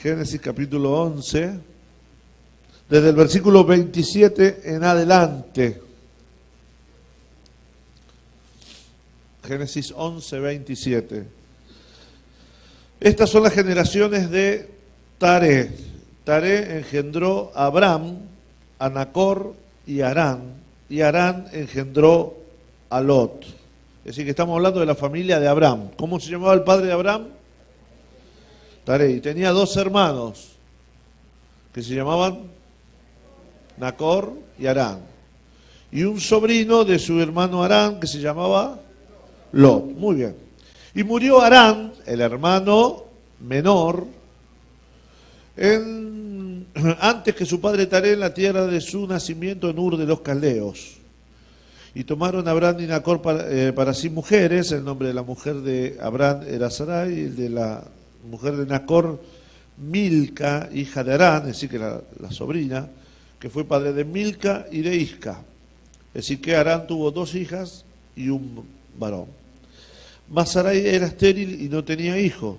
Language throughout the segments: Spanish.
Génesis capítulo 11, desde el versículo 27 en adelante. Génesis 11, 27. Estas son las generaciones de Taré. Taré engendró a Abram, a Nacor y a Harán. Y Harán engendró a Lot. Es decir, que estamos hablando de la familia de Abram. ¿Cómo se llamaba el padre de Abram? Taré. Y tenía dos hermanos que se llamaban Nacor y Harán. Y un sobrino de su hermano Harán que se llamaba Lot. Muy bien. Y murió Harán, el hermano menor, antes que su padre Taré en la tierra de su nacimiento en Ur de los Caldeos. Y tomaron a Abram y Nacor para sí mujeres. El nombre de la mujer de Abram era Sarai, y el de la mujer de Nacor, Milca, hija de Harán, es decir, que la sobrina, que fue padre de Milca y de Isca. Es decir, que Harán tuvo dos hijas y un varón. Mas Sarai era estéril y no tenía hijo.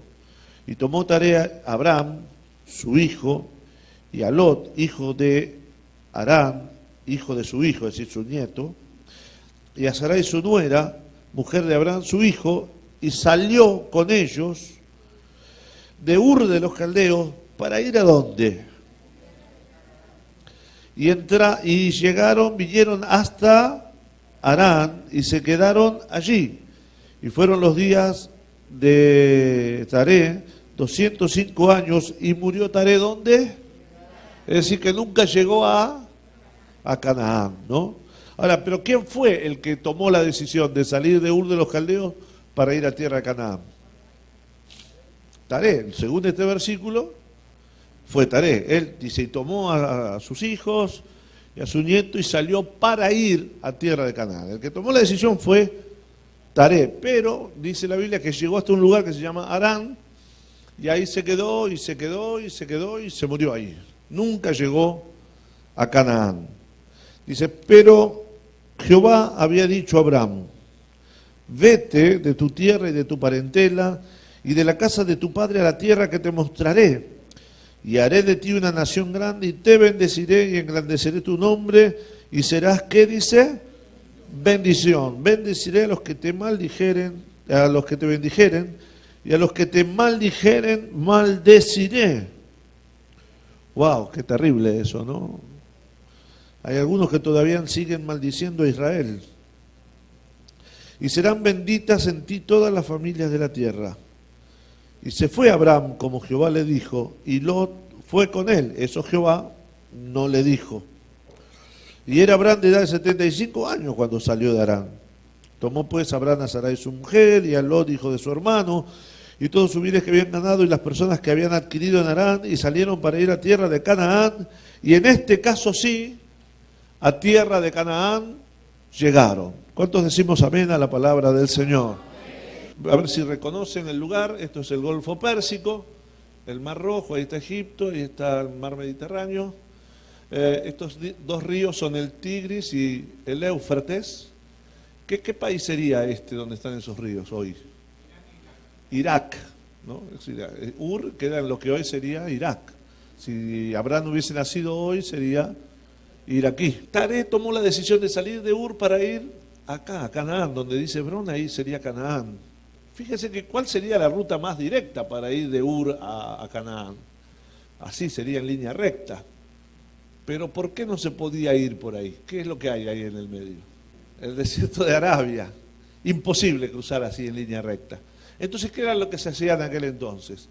Y tomó Taré a Abram, su hijo, y a Lot, hijo de Harán, hijo de su hijo, es decir, su nieto, y a Sarai su nuera, mujer de Abram, su hijo, y salió con ellos de Ur de los Caldeos para ir a dónde. Y vinieron hasta Harán y se quedaron allí. Y fueron los días de Taré 205 años y murió Taré ¿dónde? Es decir, que nunca llegó a Canaán, ¿no? Ahora, pero ¿quién fue el que tomó la decisión de salir de Ur de los Caldeos para ir a tierra de Canaán? Taré, según este versículo, fue Taré. Él dice, y tomó a sus hijos y a su nieto y salió para ir a tierra de Canaán. El que tomó la decisión fue Taré, pero dice la Biblia que llegó hasta un lugar que se llama Harán, y ahí se quedó, y se quedó, y se quedó, y se murió ahí. Nunca llegó a Canaán. Dice, pero Jehová había dicho a Abram, vete de tu tierra y de tu parentela, y de la casa de tu padre a la tierra que te mostraré, y haré de ti una nación grande, y te bendeciré, y engrandeceré tu nombre, y serás, ¿qué dice? Bendición. Bendeciré a los que te maldijeren, a los que te bendijeren, y a los que te maldijeren, maldeciré. Wow, qué terrible eso, ¿no? Hay algunos que todavía siguen maldiciendo a Israel. Y serán benditas en ti todas las familias de la tierra. Y se fue Abram como Jehová le dijo, y Lot fue con él. Eso Jehová no le dijo. Y era Abram de edad de 75 años cuando salió de Harán. Tomó pues Abram a Sarai su mujer, y a Lot, hijo de su hermano, y todos sus bienes que habían ganado, y las personas que habían adquirido en Harán, y salieron para ir a tierra de Canaán. Y en este caso sí, a tierra de Canaán llegaron. ¿Cuántos decimos amén a la palabra del Señor? A ver si reconocen el lugar. Esto es el Golfo Pérsico, el Mar Rojo, ahí está Egipto, ahí está el Mar Mediterráneo. Estos dos ríos son el Tigris y el Éufrates. ¿Qué país sería este donde están esos ríos hoy? Irak, ¿no? Es decir, Ur queda en lo que hoy sería Irak. Si Abraham hubiese nacido hoy, sería iraquí. Taré tomó la decisión de salir de Ur para ir acá, a Canaán, donde dice Hebrón, ahí sería Canaán. Fíjense que cuál sería la ruta más directa para ir de Ur a Canaán. Así sería en línea recta. Pero ¿por qué no se podía ir por ahí? ¿Qué es lo que hay ahí en el medio? El desierto de Arabia. Imposible cruzar así en línea recta. Entonces, ¿qué era lo que se hacía en aquel entonces?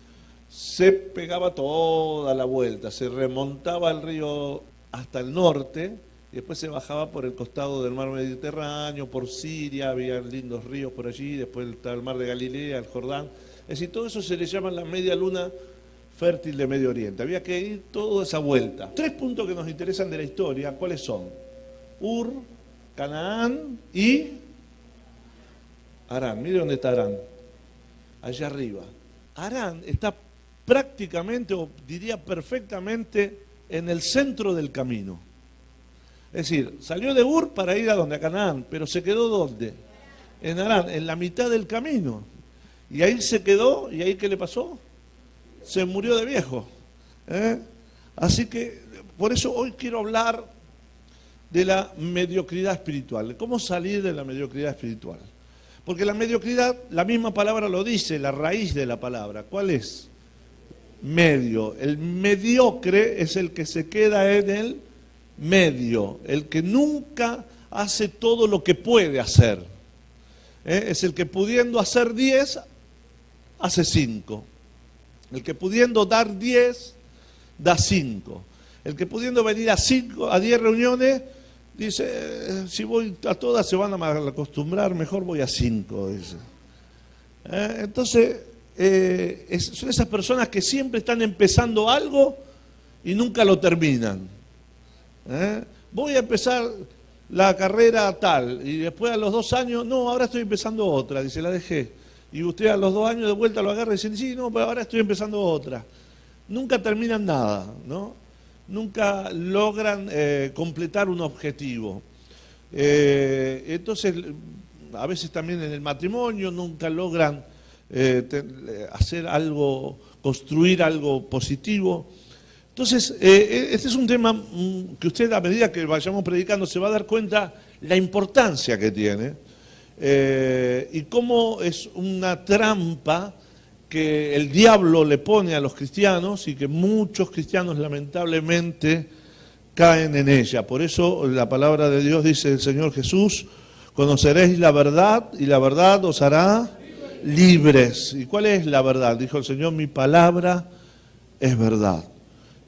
Se pegaba toda la vuelta, se remontaba el río hasta el norte, y después se bajaba por el costado del mar Mediterráneo, por Siria, había lindos ríos por allí, después está el mar de Galilea, el Jordán. Es decir, todo eso se le llama la media luna fértil de Medio Oriente. Había que ir toda esa vuelta. 3 puntos que nos interesan de la historia, ¿cuáles son? Ur, Canaán y Harán. Mire dónde está Harán. Allá arriba. Harán está prácticamente, o diría perfectamente, en el centro del camino. Es decir, salió de Ur para ir a donde, a Canaán, pero se quedó ¿dónde? En Harán, en la mitad del camino. Y ahí se quedó, ¿y ahí qué le pasó? Se murió de viejo. ¿Eh? Así que, por eso hoy quiero hablar de la mediocridad espiritual, de cómo salir de la mediocridad espiritual. Porque la mediocridad, la misma palabra lo dice, la raíz de la palabra. ¿Cuál es? Medio. El mediocre es el que se queda en el medio, el que nunca hace todo lo que puede hacer. Es el que pudiendo hacer 10, hace 5. El que pudiendo dar 10, da 5. El que pudiendo venir a 10 reuniones, dice, si voy a todas se van a mal acostumbrar, mejor voy a 5. Dice. Entonces, son esas personas que siempre están empezando algo y nunca lo terminan. Voy a empezar la carrera tal, y después a los 2 años, no, ahora estoy empezando otra, dice, la dejé. Y usted a los 2 años de vuelta lo agarra y dice, sí, no, pero ahora estoy empezando otra. Nunca terminan nada, ¿no? Nunca logran completar un objetivo. Entonces, a veces también en el matrimonio nunca logran hacer algo, construir algo positivo. Entonces, este es un tema que usted a medida que vayamos predicando se va a dar cuenta la importancia que tiene y cómo es una trampa que el diablo le pone a los cristianos y que muchos cristianos lamentablemente caen en ella. Por eso la palabra de Dios dice el Señor Jesús, conoceréis la verdad y la verdad os hará libres. ¿Y cuál es la verdad? Dijo el Señor, mi palabra es verdad.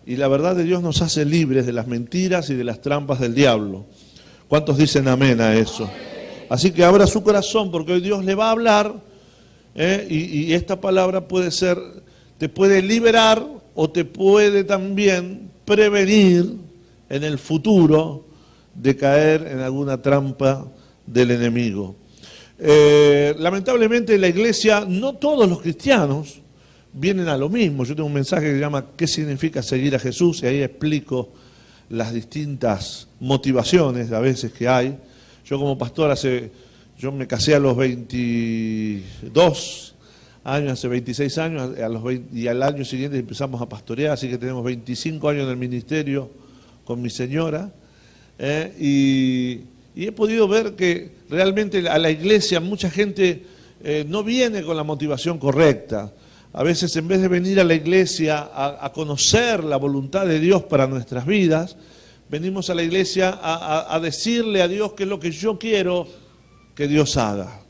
Y la verdad de Dios nos hace libres de las mentiras y de las trampas del diablo. ¿Cuántos dicen amén a eso? Así que abra su corazón porque hoy Dios le va a hablar y esta palabra puede ser, te puede liberar o te puede también prevenir en el futuro de caer en alguna trampa del enemigo. Lamentablemente en la iglesia no todos los cristianos vienen a lo mismo. Yo tengo un mensaje que se llama ¿qué significa seguir a Jesús? Y ahí explico las distintas motivaciones a veces que hay. Yo como pastor yo me casé a los 22 años, hace 26 años, y al año siguiente empezamos a pastorear, así que tenemos 25 años en el ministerio con mi señora, y he podido ver que realmente a la iglesia mucha gente no viene con la motivación correcta. A veces en vez de venir a la iglesia a conocer la voluntad de Dios para nuestras vidas, venimos a la iglesia a decirle a Dios qué es lo que yo quiero que Dios haga.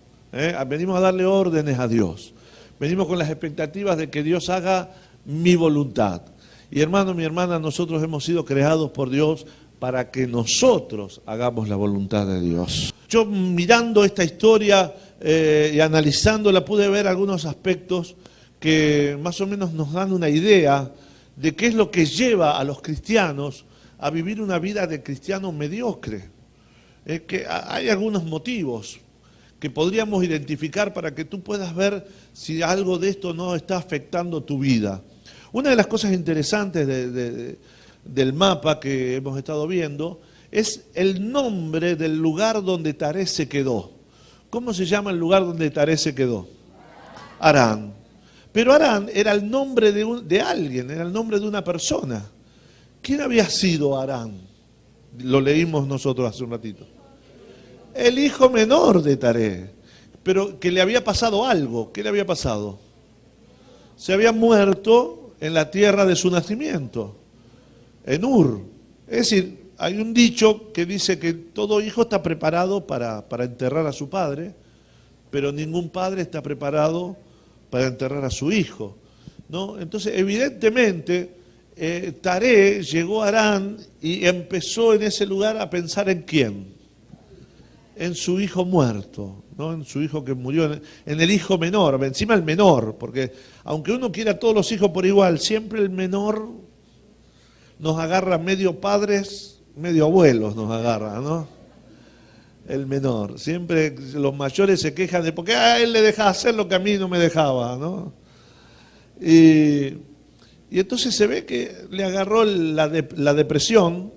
Venimos a darle órdenes a Dios. Venimos con las expectativas de que Dios haga mi voluntad. Y hermano, mi hermana, nosotros hemos sido creados por Dios para que nosotros hagamos la voluntad de Dios. Yo mirando esta historia y analizándola pude ver algunos aspectos que más o menos nos dan una idea de qué es lo que lleva a los cristianos a vivir una vida de cristiano mediocre. Que hay algunos motivos que podríamos identificar para que tú puedas ver si algo de esto no está afectando tu vida. Una de las cosas interesantes del mapa que hemos estado viendo es el nombre del lugar donde Taré se quedó. ¿Cómo se llama el lugar donde Taré se quedó? Harán. Pero Harán era el nombre de alguien, era el nombre de una persona. ¿Quién había sido Harán? Lo leímos nosotros hace un ratito. El hijo menor de Taré, pero que le había pasado algo. ¿Qué le había pasado? Se había muerto en la tierra de su nacimiento, en Ur. Es decir, hay un dicho que dice que todo hijo está preparado para enterrar a su padre, pero ningún padre está preparado para enterrar a su hijo, ¿no? Entonces, evidentemente, Taré llegó a Harán y empezó en ese lugar a pensar en quién. En su hijo muerto, ¿no? En su hijo que murió, en el hijo menor, encima el menor, porque aunque uno quiera a todos los hijos por igual, siempre el menor nos agarra medio padres, medio abuelos nos agarra, ¿no? El menor. Siempre los mayores se quejan de porque a él le dejaba hacer lo que a mí no me dejaba, ¿no? Y entonces se ve que le agarró la depresión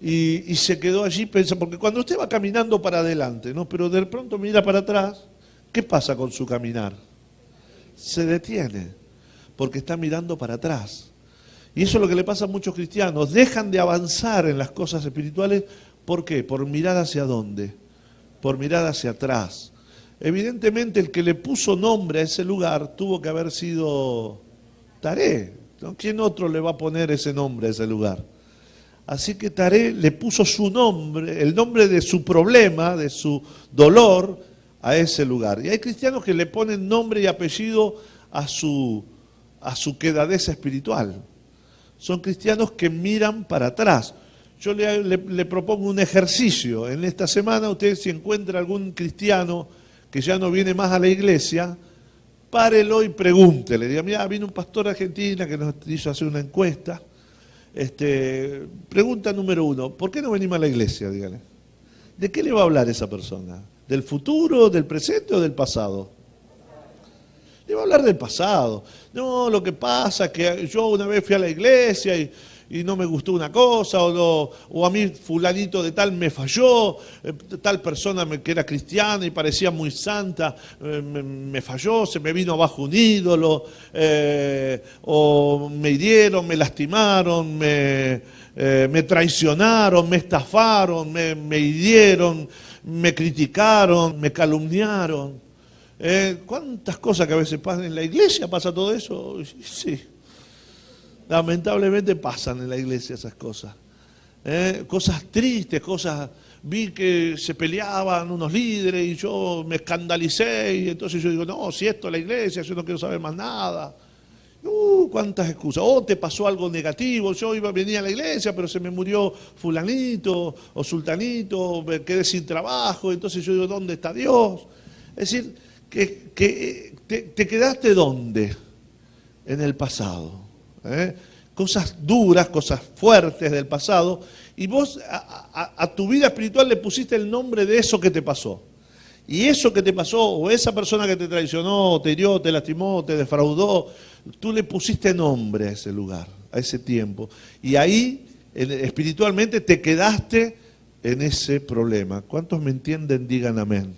y se quedó allí pensando, porque cuando usted va caminando para adelante, ¿no? Pero de pronto mira para atrás, ¿qué pasa con su caminar? Se detiene, porque está mirando para atrás. Y eso es lo que le pasa a muchos cristianos. Dejan de avanzar en las cosas espirituales. ¿Por qué? Por mirar hacia dónde. Por mirar hacia atrás. Evidentemente el que le puso nombre a ese lugar tuvo que haber sido Taré. ¿No? ¿Quién otro le va a poner ese nombre a ese lugar? Así que Taré le puso su nombre, el nombre de su problema, de su dolor, a ese lugar. Y hay cristianos que le ponen nombre y apellido a su quedadez espiritual. Son cristianos que miran para atrás. Yo le propongo un ejercicio. En esta semana usted, si encuentra algún cristiano que ya no viene más a la iglesia, párelo y pregúntele. Diga, mira, vino un pastor de Argentina que nos hizo hacer una encuesta. Pregunta número 1, ¿por qué no venimos a la iglesia? Dígale. ¿De qué le va a hablar esa persona? ¿Del futuro, del presente o del pasado? Le va a hablar del pasado. No, lo que pasa es que yo una vez fui a la iglesia y no me gustó una cosa, o a mí fulanito de tal me falló, tal persona que era cristiana y parecía muy santa, me falló, se me vino abajo un ídolo, o me hirieron, me lastimaron, me traicionaron, me estafaron, me hirieron, me criticaron, me calumniaron. ¿Cuántas cosas que a veces pasan en la iglesia? ¿Pasa todo eso? Sí. Lamentablemente pasan en la iglesia esas cosas. Cosas tristes, vi que se peleaban unos líderes y yo me escandalicé y entonces yo digo, no, si esto es la iglesia, yo no quiero saber más nada. Cuántas excusas. Te pasó algo negativo, venía a la iglesia, pero se me murió fulanito o sultanito, me quedé sin trabajo, entonces yo digo, ¿dónde está Dios? Es decir, que te quedaste ¿dónde? En el pasado. Cosas duras, cosas fuertes del pasado, y vos a tu vida espiritual le pusiste el nombre de eso que te pasó. Y eso que te pasó, o esa persona que te traicionó, te hirió, te lastimó, te defraudó, tú le pusiste nombre a ese lugar, a ese tiempo. Y ahí, espiritualmente, te quedaste en ese problema. ¿Cuántos me entienden? Digan amén.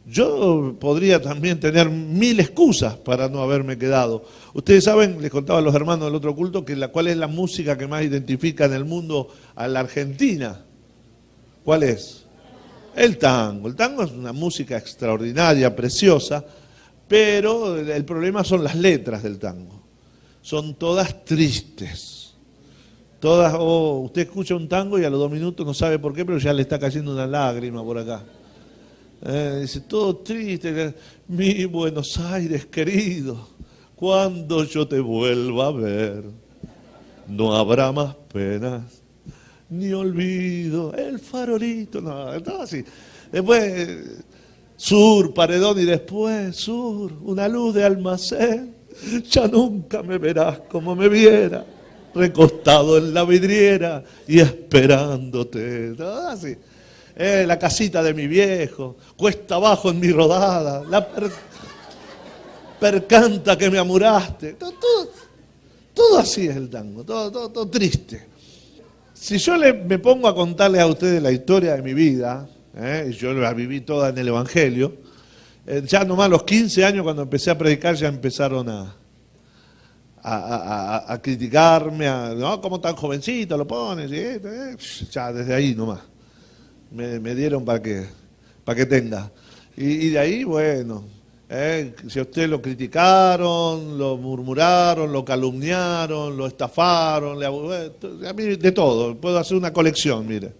Yo podría también tener 1000 excusas para no haberme quedado. Ustedes saben, les contaba a los hermanos del otro culto, cuál es la música que más identifica en el mundo a la Argentina. ¿Cuál es? El tango. El tango es una música extraordinaria, preciosa, pero el problema son las letras del tango. Son todas tristes. Todas, usted escucha un tango y a los 2 minutos no sabe por qué, pero ya le está cayendo una lágrima por acá. Dice, todo triste, mi Buenos Aires querido, cuando yo te vuelva a ver, no habrá más penas, ni olvido, el farolito, no, todo así. Después, sur, paredón y después, sur, una luz de almacén, ya nunca me verás como me viera, recostado en la vidriera y esperándote, todo así. La casita de mi viejo, cuesta abajo en mi rodada, la percanta que me amuraste, todo así es el tango, todo triste. Si yo me pongo a contarles a ustedes la historia de mi vida, yo la viví toda en el Evangelio, ya nomás a los 15 años cuando empecé a predicar ya empezaron a criticarme, ¿no? ¿Cómo tan jovencito lo pones? Ya desde ahí nomás. Me dieron para que tenga. Y de ahí, bueno, si a usted lo criticaron, lo murmuraron, lo calumniaron, lo estafaron, a mí de todo, puedo hacer una colección, mire.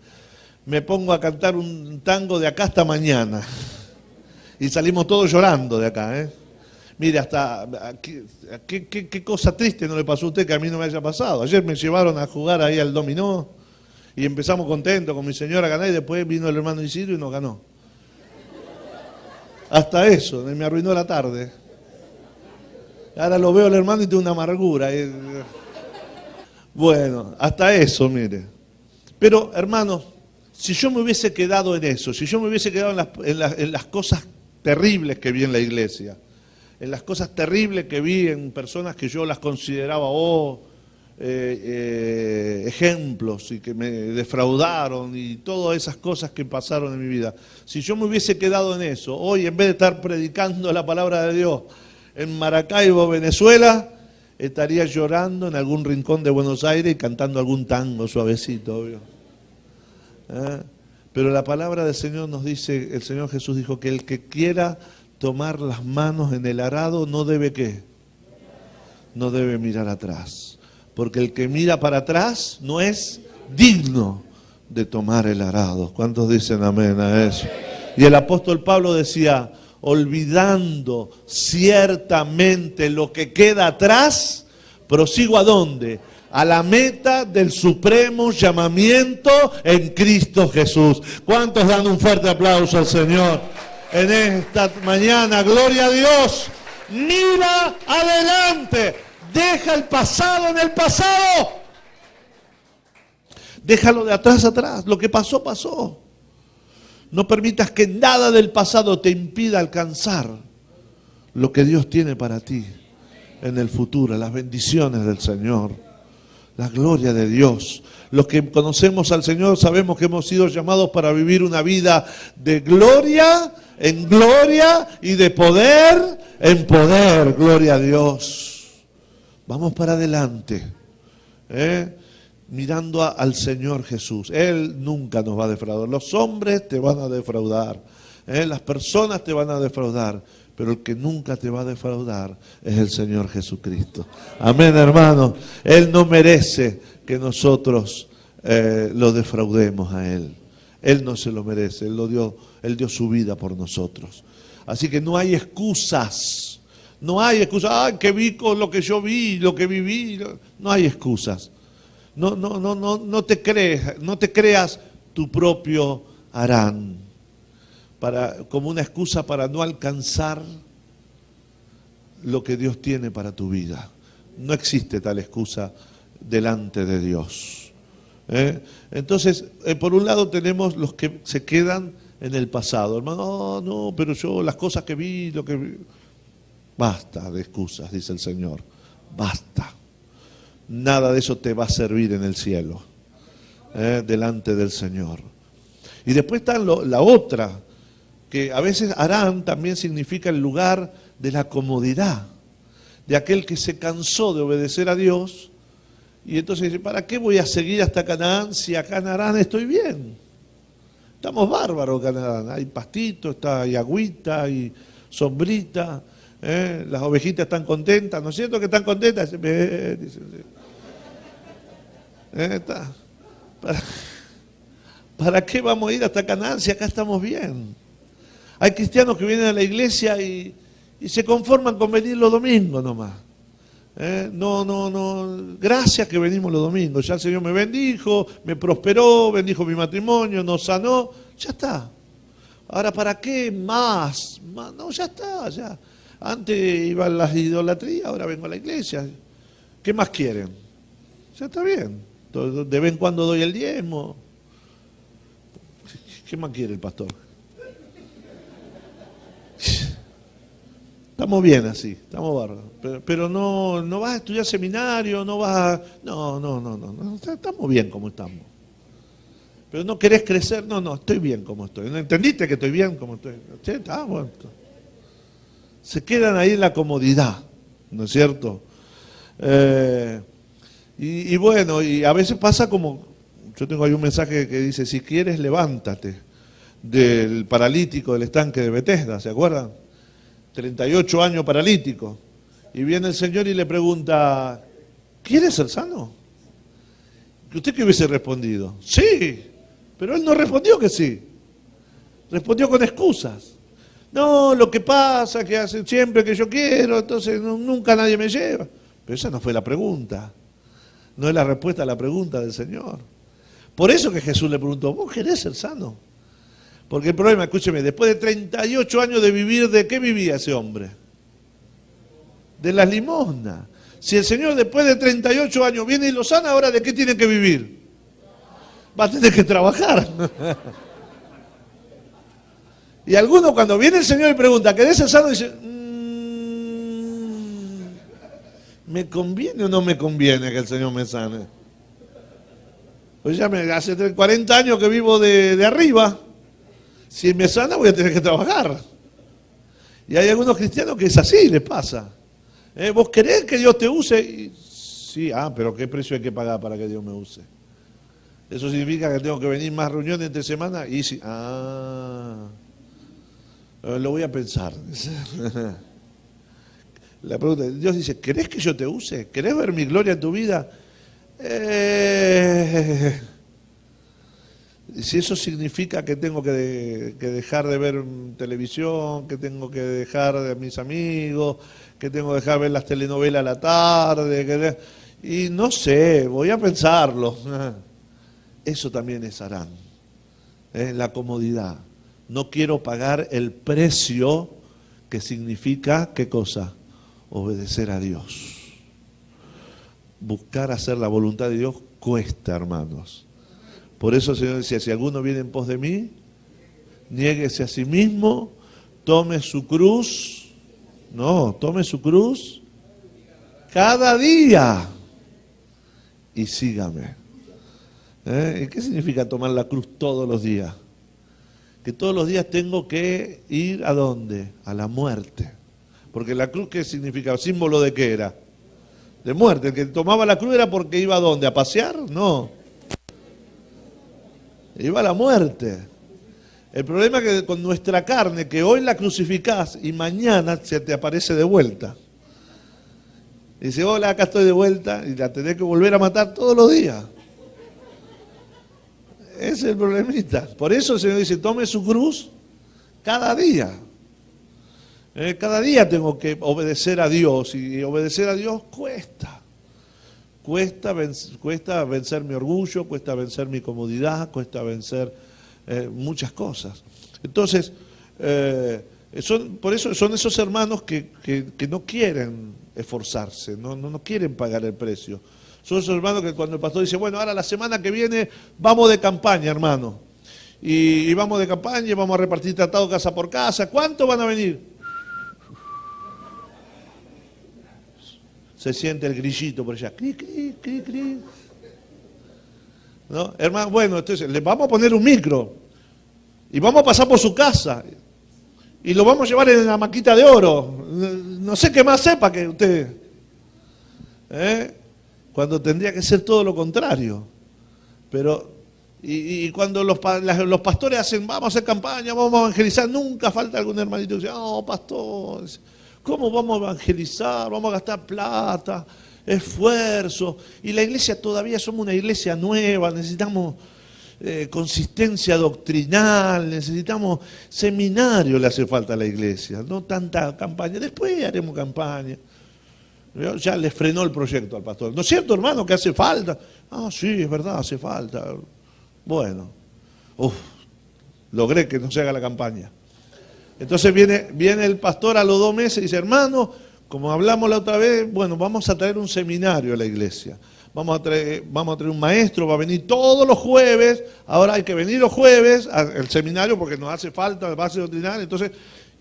Me pongo a cantar un tango de acá hasta mañana. Y salimos todos llorando de acá, Mire, qué cosa triste no le pasó a usted que a mí no me haya pasado. Ayer me llevaron a jugar ahí al dominó. Y empezamos contentos con mi señora a ganar y después vino el hermano Isidro y nos ganó. Hasta eso, me arruinó la tarde. Ahora lo veo al hermano y tengo una amargura. Bueno, hasta eso, mire. Pero, hermanos, si yo me hubiese quedado en eso, si yo me hubiese quedado en las cosas terribles que vi en la iglesia, en las cosas terribles que vi en personas que yo las consideraba, ejemplos y que me defraudaron y todas esas cosas que pasaron en mi vida. Si yo me hubiese quedado en eso, hoy en vez de estar predicando la palabra de Dios en Maracaibo, Venezuela, estaría llorando en algún rincón de Buenos Aires y cantando algún tango suavecito, obvio. Pero la palabra del Señor nos dice, el Señor Jesús dijo que el que quiera tomar las manos en el arado no debe ¿qué? No debe mirar atrás. Porque el que mira para atrás no es digno de tomar el arado. ¿Cuántos dicen amén a eso? Y el apóstol Pablo decía, olvidando ciertamente lo que queda atrás, prosigo ¿a dónde? A la meta del supremo llamamiento en Cristo Jesús. ¿Cuántos dan un fuerte aplauso al Señor en esta mañana? Gloria a Dios. Mira adelante. Deja el pasado en el pasado. Déjalo de atrás atrás. Lo que pasó, pasó. No permitas que nada del pasado te impida alcanzar lo que Dios tiene para ti en el futuro, las bendiciones del Señor, la gloria de Dios. Los que conocemos al Señor sabemos que hemos sido llamados para vivir una vida de gloria en gloria y de poder en poder. Gloria a Dios. Vamos para adelante, mirando al Señor Jesús. Él nunca nos va a defraudar. Los hombres te van a defraudar, las personas te van a defraudar, pero el que nunca te va a defraudar es el Señor Jesucristo. Amén, hermano. Él no merece que nosotros lo defraudemos a Él. Él no se lo merece. Él dio su vida por nosotros. Así que no hay excusas. No hay excusas. Ay, que vi con lo que yo vi, lo que viví. No hay excusas. No te creas tu propio harán como una excusa para no alcanzar lo que Dios tiene para tu vida. No existe tal excusa delante de Dios. Entonces, por un lado tenemos los que se quedan en el pasado. Hermano, no, pero yo las cosas que vi, lo que vi. Basta de excusas, dice el Señor. Basta. Nada de eso te va a servir en el cielo, delante del Señor. Y después está la otra, que a veces Harán también significa el lugar de la comodidad, de aquel que se cansó de obedecer a Dios, y entonces dice, ¿para qué voy a seguir hasta Canaán si acá en Harán estoy bien? Estamos bárbaros en Canaán, hay pastito, hay agüita, hay sombrita, las ovejitas están contentas, ¿no es cierto que están contentas? ¿Para qué vamos a ir hasta Canaán si acá estamos bien? Hay cristianos que vienen a la iglesia y se conforman con venir los domingos nomás. Gracias que venimos los domingos. Ya el Señor me bendijo, me prosperó, bendijo mi matrimonio, nos sanó, ya está. Ahora, ¿para qué más? No, ya está, ya. Antes iba a la idolatría, ahora vengo a la iglesia. ¿Qué más quieren? Ya está bien. De vez en cuando doy el diezmo. ¿Qué más quiere el pastor? Estamos bien así, estamos bárbaros. Pero no vas a estudiar seminario, no vas a... No. Estamos bien como estamos. Pero no querés crecer, no, estoy bien como estoy. ¿No entendiste que estoy bien como estoy? Sí, está bueno. Se quedan ahí en la comodidad, ¿no es cierto? Y bueno, y a veces pasa como, yo tengo ahí un mensaje que dice, si quieres levántate, del paralítico del estanque de Betesda, ¿se acuerdan? 38 años paralítico. Y viene el Señor y le pregunta, ¿quieres ser sano? ¿Usted qué hubiese respondido? Sí, pero él no respondió que sí. Respondió con excusas. No, lo que pasa es que hace siempre que yo quiero, entonces nunca nadie me lleva. Pero esa no fue la pregunta. No es la respuesta a la pregunta del Señor. Por eso que Jesús le preguntó, ¿vos querés ser sano? Porque el problema, escúcheme, después de 38 años de vivir, ¿de qué vivía ese hombre? De las limosnas. Si el Señor después de 38 años viene y lo sana, ¿ahora de qué tiene que vivir? Va a tener que trabajar. Y algunos cuando viene el Señor y pregunta, ¿querés ser sano? Dice, ¿me conviene o no me conviene que el Señor me sane? Pues ya hace 40 años que vivo de arriba. Si me sana voy a tener que trabajar. Y hay algunos cristianos que es así, les pasa. ¿Vos querés que Dios te use? Sí, pero ¿qué precio hay que pagar para que Dios me use? ¿Eso significa que tengo que venir más reuniones entre semana? Y sí, lo voy a pensar. La pregunta, Dios dice, ¿querés que yo te use? ¿Querés ver mi gloria en tu vida? Si eso significa que tengo que dejar de ver televisión, que tengo que dejar de mis amigos, que tengo que dejar de ver las telenovelas a la tarde, y no sé, voy a pensarlo. Eso también es Harán, la comodidad. No quiero pagar el precio que significa, ¿qué cosa? Obedecer a Dios. Buscar hacer la voluntad de Dios cuesta, hermanos. Por eso el Señor decía, si alguno viene en pos de mí, niéguese a sí mismo, tome su cruz, tome su cruz cada día y sígame. ¿Y qué significa tomar la cruz todos los días? Que todos los días tengo que ir ¿a dónde? A la muerte. Porque la cruz, ¿qué significa? ¿Símbolo de qué era? De muerte. El que tomaba la cruz era porque iba ¿a dónde? ¿A pasear? No. Iba a la muerte. El problema es que con nuestra carne, que hoy la crucificás y mañana se te aparece de vuelta. Y dice, hola, acá estoy de vuelta, y la tenés que volver a matar todos los días. Ese es el problemita. Por eso el Señor dice, tome su cruz cada día. Cada día tengo que obedecer a Dios, y obedecer a Dios cuesta. Cuesta vencer mi orgullo, cuesta vencer mi comodidad, cuesta vencer muchas cosas. Entonces, por eso son esos hermanos que no quieren esforzarse, no quieren pagar el precio. Son esos hermanos que cuando el pastor dice, bueno, ahora la semana que viene vamos de campaña, hermano. Y vamos de campaña y vamos a repartir tratados casa por casa. ¿Cuántos van a venir? Se siente el grillito por allá. Cri, cri, cri, cri. ¿No? Hermano, bueno, entonces le vamos a poner un micro y vamos a pasar por su casa y lo vamos a llevar en la maquita de oro. No sé qué más sepa que usted. Cuando tendría que ser todo lo contrario. Pero, y cuando los pastores hacen, vamos a hacer campaña, vamos a evangelizar, nunca falta algún hermanito que dice, pastor, ¿cómo vamos a evangelizar? Vamos a gastar plata, esfuerzo. Y la iglesia todavía somos una iglesia nueva, necesitamos consistencia doctrinal, necesitamos seminario, le hace falta a la iglesia, no tanta campaña. Después haremos campaña. Ya le frenó el proyecto al pastor. ¿No es cierto, hermano, que hace falta? Sí, es verdad, hace falta. Bueno, logré que no se haga la campaña. Entonces viene el pastor a los 2 meses y dice, hermano, como hablamos la otra vez, bueno, vamos a traer un seminario a la iglesia. Vamos a traer un maestro, va a venir todos los jueves. Ahora hay que venir los jueves al seminario porque nos hace falta base doctrinal. Entonces,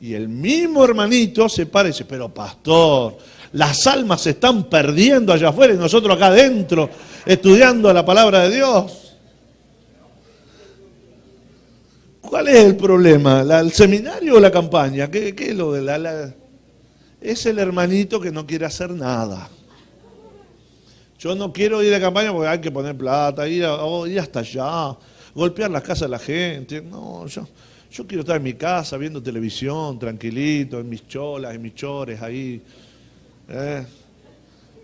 y el mismo hermanito se para y dice, pero pastor, las almas se están perdiendo allá afuera y nosotros acá adentro estudiando la palabra de Dios. ¿Cuál es el problema? ¿El seminario o la campaña? ¿Qué es lo de Es el hermanito que no quiere hacer nada. Yo no quiero ir a campaña porque hay que poner plata, ir hasta allá, golpear las casas de la gente. No, yo quiero estar en mi casa viendo televisión, tranquilito, en mis cholas, en mis chores ahí.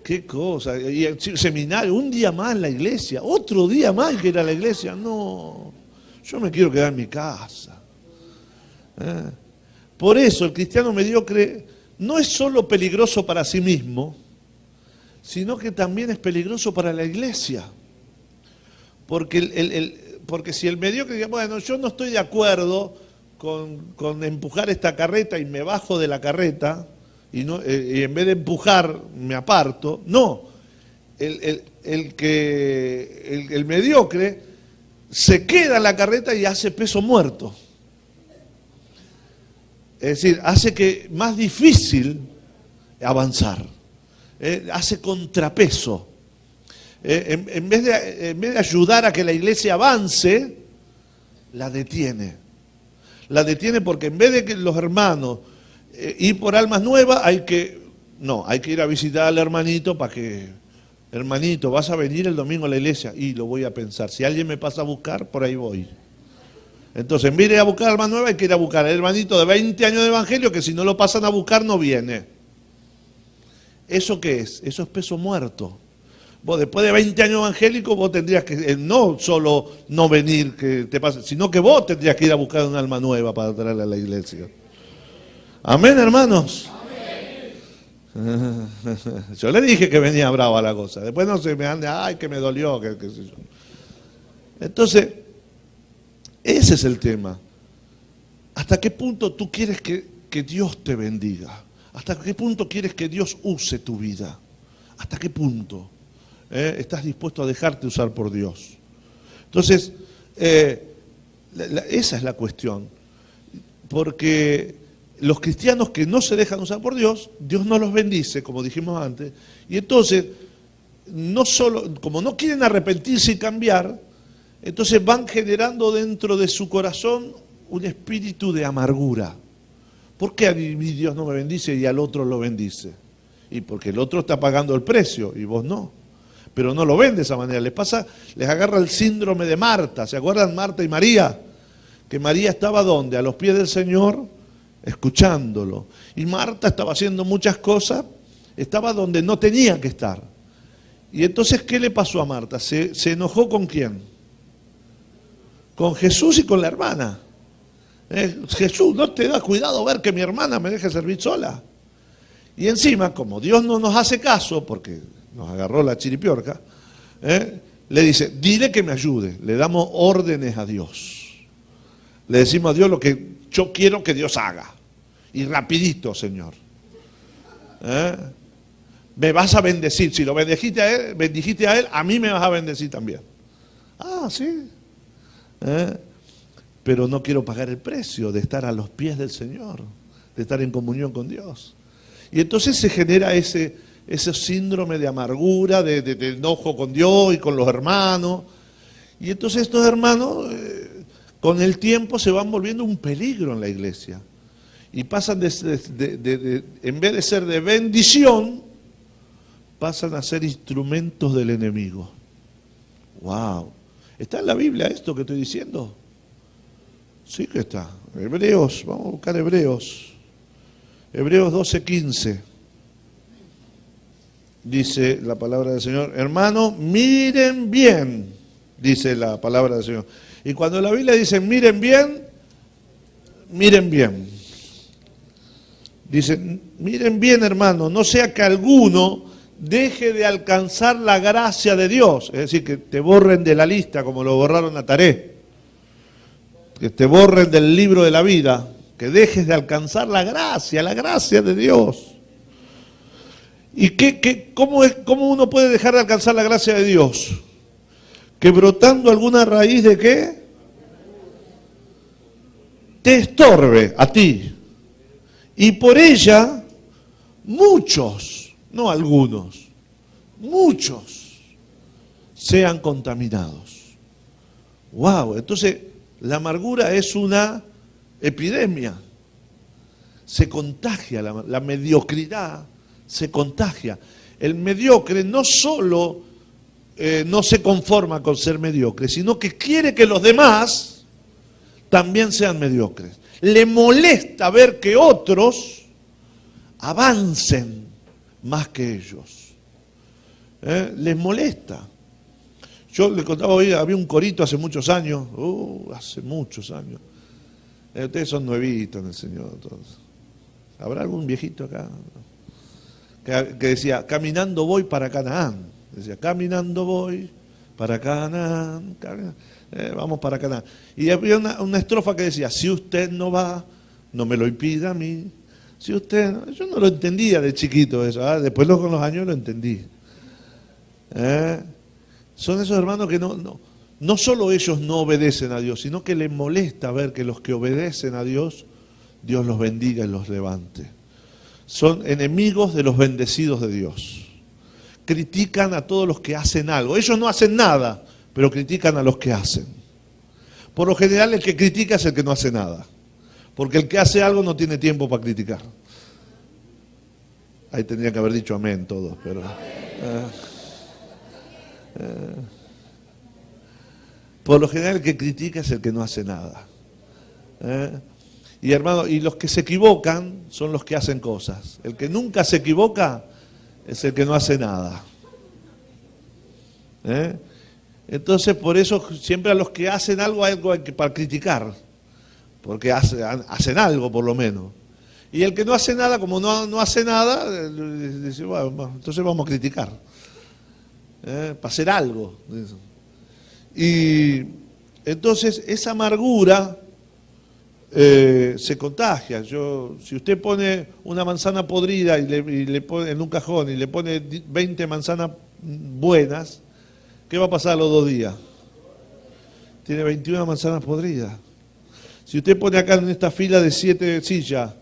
Qué cosa. Y el seminario, un día más en la iglesia, otro día más que ir a la iglesia. No, yo me quiero quedar en mi casa. Por eso el cristiano mediocre no es solo peligroso para sí mismo, sino que también es peligroso para la iglesia. Porque si el mediocre dice, bueno, yo no estoy de acuerdo con empujar esta carreta y me bajo de la carreta, y en vez de empujar me aparto, no. El mediocre se queda en la carreta y hace peso muerto. Es decir, hace que más difícil avanzar. Hace contrapeso. En vez de ayudar a que la iglesia avance, la detiene. La detiene porque en vez de que los hermanos ir por almas nuevas, hay que No, hay que ir a visitar al hermanito para que, hermanito, vas a venir el domingo a la iglesia. Y lo voy a pensar. Si alguien me pasa a buscar, por ahí voy. Entonces, en vez de ir a buscar alma nueva, hay que ir a buscar al hermanito de 20 años de evangelio, que si no lo pasan a buscar, no viene. ¿Eso qué es? Eso es peso muerto. Vos después de 20 años evangélicos, vos tendrías que, no solo no venir, que te pase, sino que vos tendrías que ir a buscar un alma nueva para traerla a la iglesia. Amén, hermanos. Amén. Yo le dije que venía brava la cosa. Después no se me ande, ay, que me dolió, que sé yo. Entonces, ese es el tema. ¿Hasta qué punto tú quieres que Dios te bendiga? ¿Hasta qué punto quieres que Dios use tu vida? ¿Hasta qué punto estás dispuesto a dejarte usar por Dios? Entonces, esa es la cuestión. Porque los cristianos que no se dejan usar por Dios, Dios no los bendice, como dijimos antes. Y entonces, no solo, como no quieren arrepentirse y cambiar, entonces van generando dentro de su corazón un espíritu de amargura. ¿Por qué a mí Dios no me bendice y al otro lo bendice? Y porque el otro está pagando el precio y vos no. Pero no lo ven de esa manera. Les agarra el síndrome de Marta. ¿Se acuerdan Marta y María? Que María estaba ¿dónde? A los pies del Señor, escuchándolo. Y Marta estaba haciendo muchas cosas, estaba donde no tenía que estar. Y entonces, ¿qué le pasó a Marta? ¿Se enojó con quién? Con Jesús y con la hermana. Jesús, ¿no te da cuidado ver que mi hermana me deje servir sola? Y encima, como Dios no nos hace caso, porque nos agarró la chiripiorca, le dice, dile que me ayude. Le damos órdenes a Dios. Le decimos a Dios lo que yo quiero que Dios haga. Y rapidito, Señor. Me vas a bendecir. Si lo bendijiste a él, a mí me vas a bendecir también. Ah, sí. Pero no quiero pagar el precio de estar a los pies del Señor, de estar en comunión con Dios. Y entonces se genera ese síndrome de amargura, de enojo con Dios y con los hermanos. Y entonces estos hermanos, con el tiempo, se van volviendo un peligro en la iglesia. Y pasan en vez de ser de bendición, pasan a ser instrumentos del enemigo. ¡Wow! ¿Está en la Biblia esto que estoy diciendo? Sí que está. Hebreos, vamos a buscar Hebreos. Hebreos 12:15. Dice la palabra del Señor. Hermano, miren bien, dice la palabra del Señor. Y cuando la Biblia dice miren bien, miren bien. Dice, miren bien, hermano, no sea que alguno deje de alcanzar la gracia de Dios. Es decir, que te borren de la lista como lo borraron a Taré. Que te borren del libro de la vida. Que dejes de alcanzar la gracia de Dios. ¿Y cómo uno puede dejar de alcanzar la gracia de Dios? Que brotando alguna raíz de qué? Te estorbe a ti. Y por ella, muchos, no algunos, muchos sean contaminados. ¡Wow! Entonces, la amargura es una epidemia. Se contagia, la mediocridad se contagia. El mediocre no solo no se conforma con ser mediocre, sino que quiere que los demás también sean mediocres. Le molesta ver que otros avancen más que ellos. Les molesta. Yo le contaba hoy, había un corito hace muchos años. Ustedes son nuevitos en el Señor. Todos. ¿Habrá algún viejito acá? Que decía, caminando voy para Canaán. Decía, caminando voy para Canaán. Vamos para Canaán. Y había una estrofa que decía, si usted no va, no me lo impida a mí. Si usted no, yo no lo entendía de chiquito eso. Después con los años lo entendí. Son esos hermanos que no solo ellos no obedecen a Dios, sino que les molesta ver que los que obedecen a Dios, Dios los bendiga y los levante. Son enemigos de los bendecidos de Dios. Critican a todos los que hacen algo. Ellos no hacen nada, pero critican a los que hacen. Por lo general el que critica es el que no hace nada. Porque el que hace algo no tiene tiempo para criticar. Ahí tendría que haber dicho amén todos, pero... por lo general el que critica es el que no hace nada. Y hermano, y los que se equivocan son los que hacen cosas. El que nunca se equivoca es el que no hace nada. Entonces, por eso siempre a los que hacen algo hay algo para criticar, porque hacen algo por lo menos. Y el que no hace nada, como no hace nada, dice, bueno, entonces vamos a criticar, para hacer algo. Y entonces esa amargura se contagia. Si usted pone una manzana podrida y le pone en un cajón y le pone 20 manzanas buenas, ¿qué va a pasar a los 2 días? Tiene 21 manzanas podridas. Si usted pone acá en esta fila de 7 sillas,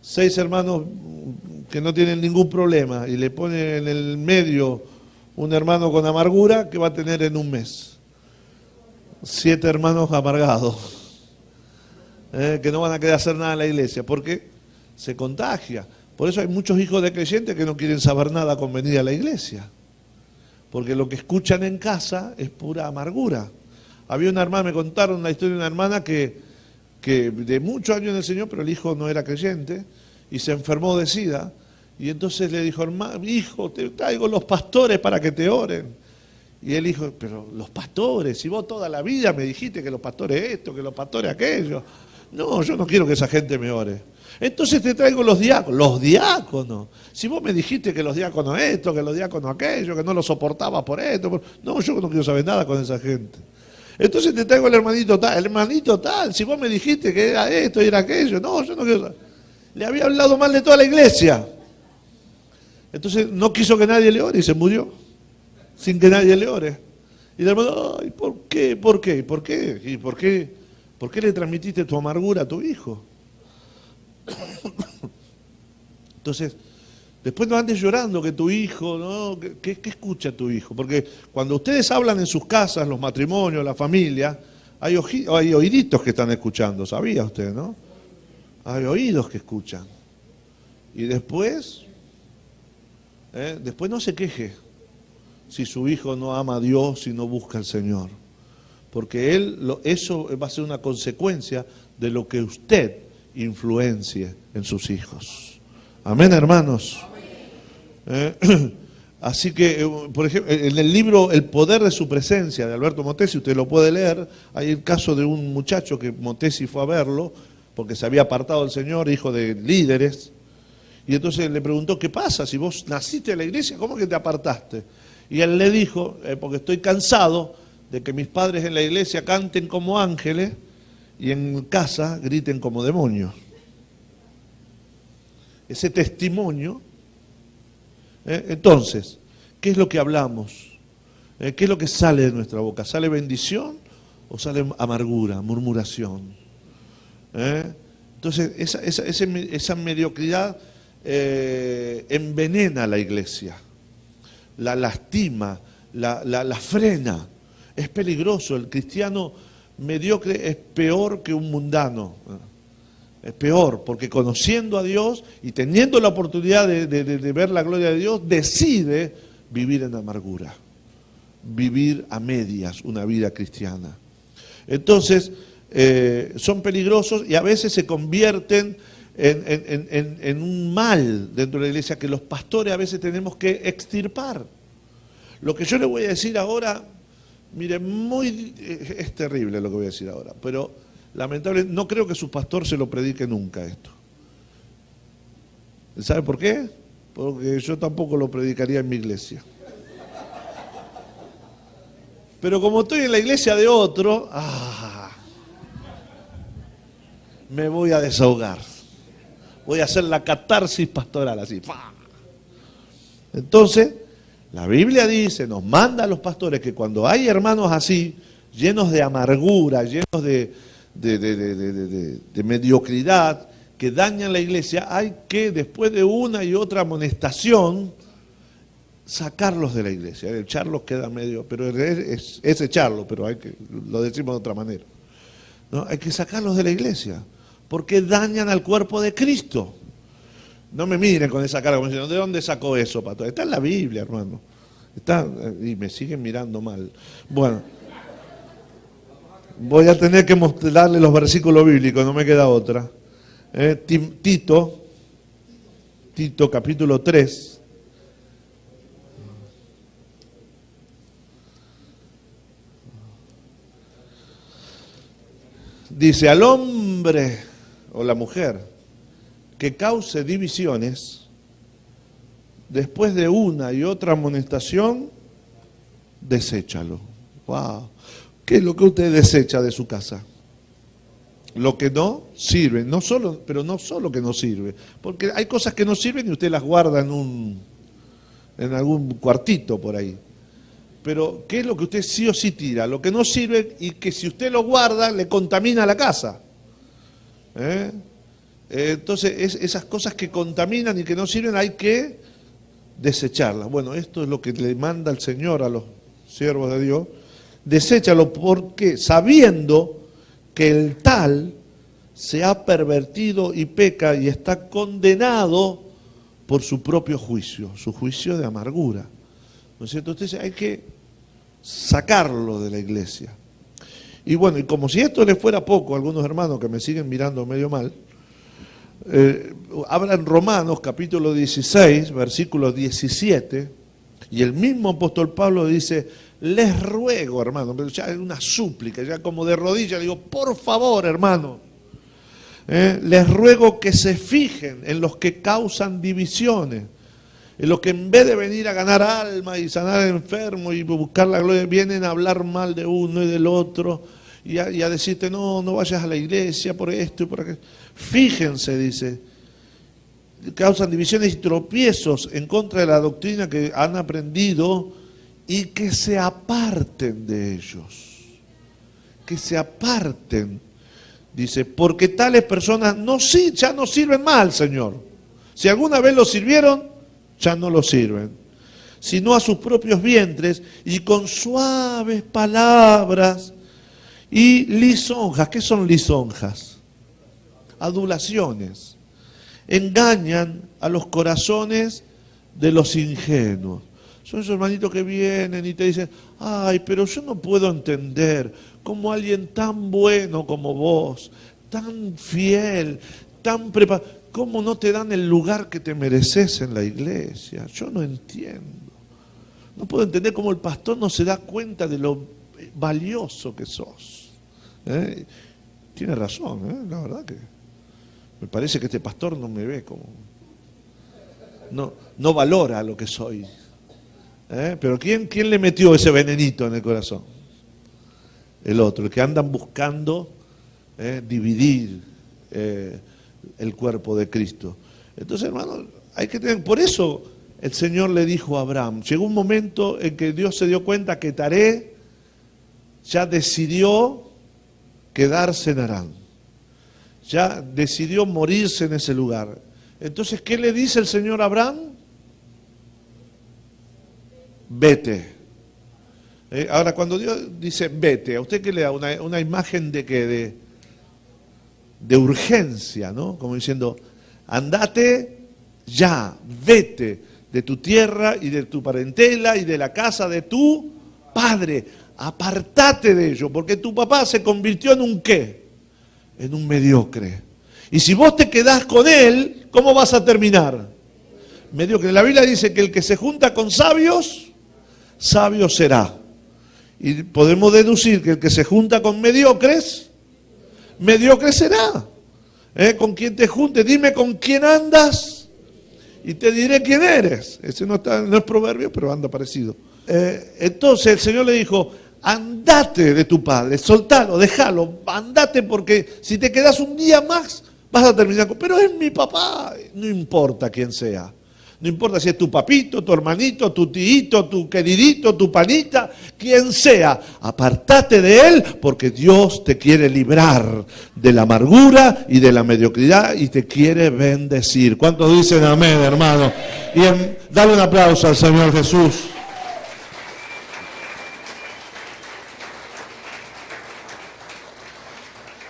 6 hermanos que no tienen ningún problema y le pone en el medio un hermano con amargura, ¿qué va a tener en un mes? 7 hermanos amargados, que no van a querer hacer nada en la iglesia, porque se contagia. Por eso hay muchos hijos de creyentes que no quieren saber nada con venir a la iglesia, porque lo que escuchan en casa es pura amargura. Había una hermana, me contaron la historia de una hermana que de muchos años en el Señor, pero el hijo no era creyente, y se enfermó de SIDA, y entonces le dijo, hijo, te traigo los pastores para que te oren. Y él dijo, pero los pastores, si vos toda la vida me dijiste que los pastores esto, que los pastores aquello. No, yo no quiero que esa gente me ore. Entonces te traigo los diáconos. Los diáconos. Si vos me dijiste que los diáconos esto, que los diáconos aquello, que no los soportaba por esto. No, yo no quiero saber nada con esa gente. Entonces te traigo el hermanito tal. El hermanito tal, si vos me dijiste que era esto y era aquello. No, yo no quiero saber. Le había hablado mal de toda la iglesia. Entonces no quiso que nadie le ore y se murió. Sin que nadie le ore. Y el hermano, ay, ¿por qué? ¿Por qué? ¿Por qué? ¿Y por qué? ¿Por qué le transmitiste tu amargura a tu hijo? Entonces, después no andes llorando que tu hijo, ¿no? ¿Qué escucha tu hijo? Porque cuando ustedes hablan en sus casas, los matrimonios, la familia, hay oíditos que están escuchando, ¿sabía usted, no? Hay oídos que escuchan. Y después no se queje si su hijo no ama a Dios y no busca al Señor. Porque eso va a ser una consecuencia de lo que usted influencie en sus hijos. Amén, hermanos. Así que, por ejemplo, en el libro El poder de su presencia de Alberto Motesi, usted lo puede leer, hay el caso de un muchacho que Motesi fue a verlo, porque se había apartado del Señor, hijo de líderes, y entonces le preguntó, ¿qué pasa? Si vos naciste en la iglesia, ¿cómo que te apartaste? Y él le dijo, porque estoy cansado de que mis padres en la iglesia canten como ángeles y en casa griten como demonios. Ese testimonio. Entonces, ¿qué es lo que hablamos? ¿Qué es lo que sale de nuestra boca? ¿Sale bendición o sale amargura, murmuración? Entonces, esa mediocridad envenena a la iglesia, la lastima, la frena. Es peligroso. El cristiano mediocre es peor que un mundano. Es peor, porque conociendo a Dios y teniendo la oportunidad de ver la gloria de Dios, decide vivir en amargura, vivir a medias una vida cristiana. Entonces, son peligrosos y a veces se convierten en un mal dentro de la iglesia que los pastores a veces tenemos que extirpar. Lo que yo le voy a decir ahora, mire, es terrible lo que voy a decir ahora, pero lamentablemente no creo que su pastor se lo predique nunca esto. ¿Sabe por qué? Porque yo tampoco lo predicaría en mi iglesia. Pero como estoy en la iglesia de otro, me voy a desahogar. Voy a hacer la catarsis pastoral así. Entonces, la Biblia dice, nos manda a los pastores que cuando hay hermanos así, llenos de amargura, llenos de mediocridad, que dañan la iglesia, hay que, después de una y otra amonestación, sacarlos de la iglesia. Echarlos queda medio, pero es echarlos, pero lo decimos de otra manera. ¿No? Hay que sacarlos de la iglesia, porque dañan al cuerpo de Cristo. No me miren con esa cara como diciendo, ¿de dónde sacó eso, pastor? Está en la Biblia, hermano. Está, y me siguen mirando mal. Bueno, voy a tener que mostrarle los versículos bíblicos, no me queda otra. Tito capítulo 3. Dice, al hombre o la mujer que cause divisiones, después de una y otra amonestación, deséchalo. Wow. ¿Qué es lo que usted desecha de su casa? Lo que no sirve, pero no solo que no sirve, porque hay cosas que no sirven y usted las guarda en algún cuartito por ahí. Pero ¿qué es lo que usted sí o sí tira? Lo que no sirve y que si usted lo guarda le contamina la casa. Entonces esas cosas que contaminan y que no sirven hay que desecharlas. Bueno, esto es lo que le manda el Señor a los siervos de Dios. Deséchalo porque sabiendo que el tal se ha pervertido y peca y está condenado por su propio juicio, su juicio de amargura. ¿No es cierto? Entonces hay que sacarlo de la iglesia. Y bueno, y como si esto les fuera poco, algunos hermanos que me siguen mirando medio mal, hablan Romanos capítulo 16, versículo 17, y el mismo apóstol Pablo dice, les ruego, hermano, pero ya es una súplica, ya como de rodillas, digo, por favor, hermano, les ruego que se fijen en los que causan divisiones, en los que en vez de venir a ganar alma y sanar al enfermo y buscar la gloria, vienen a hablar mal de uno y del otro y a decirte, no vayas a la iglesia por esto y por aquello. Fíjense, dice, causan divisiones y tropiezos en contra de la doctrina que han aprendido y que se aparten de ellos. Que se aparten, dice, porque tales personas ya no sirven mal, Señor. Si alguna vez lo sirvieron, ya no lo sirven, sino a sus propios vientres y con suaves palabras y lisonjas. ¿Qué son lisonjas? Adulaciones. Engañan a los corazones de los ingenuos. Son esos hermanitos que vienen y te dicen, ay, pero yo no puedo entender cómo alguien tan bueno como vos, tan fiel, tan preparado, ¿cómo no te dan el lugar que te mereces en la iglesia? Yo no entiendo. No puedo entender cómo el pastor no se da cuenta de lo valioso que sos. Tiene razón, la verdad que me parece que este pastor no me ve como... No valora lo que soy. Pero ¿quién le metió ese venenito en el corazón? El otro, el que andan buscando dividir el cuerpo de Cristo. Entonces, hermano, hay que tener, por eso el Señor le dijo a Abraham, llegó un momento en que Dios se dio cuenta que Taré ya decidió quedarse en Harán, ya decidió morirse en ese lugar. Entonces, ¿qué le dice el Señor a Abraham? Vete. Ahora, cuando Dios dice vete, ¿a usted qué le da? Una imagen de que de urgencia, ¿no? Como diciendo, andate ya, vete de tu tierra y de tu parentela y de la casa de tu padre, apartate de ello, porque tu papá se convirtió en un ¿qué? En un mediocre. Y si vos te quedás con él, ¿cómo vas a terminar? Mediocre. La Biblia dice que el que se junta con sabios, sabio será. Y podemos deducir que el que se junta con mediocres, mediocre será. Con quien te junte, dime con quién andas y te diré quién eres. Ese no es proverbio, pero anda parecido. Entonces el Señor le dijo, andate de tu padre, soltalo, déjalo, andate, porque si te quedas un día más vas a terminar con... Pero es mi papá, no importa quién sea. No importa si es tu papito, tu hermanito, tu tíito, tu queridito, tu panita, quien sea. Apartate de él porque Dios te quiere librar de la amargura y de la mediocridad y te quiere bendecir. ¿Cuántos dicen amén, hermano? Y dale un aplauso al Señor Jesús.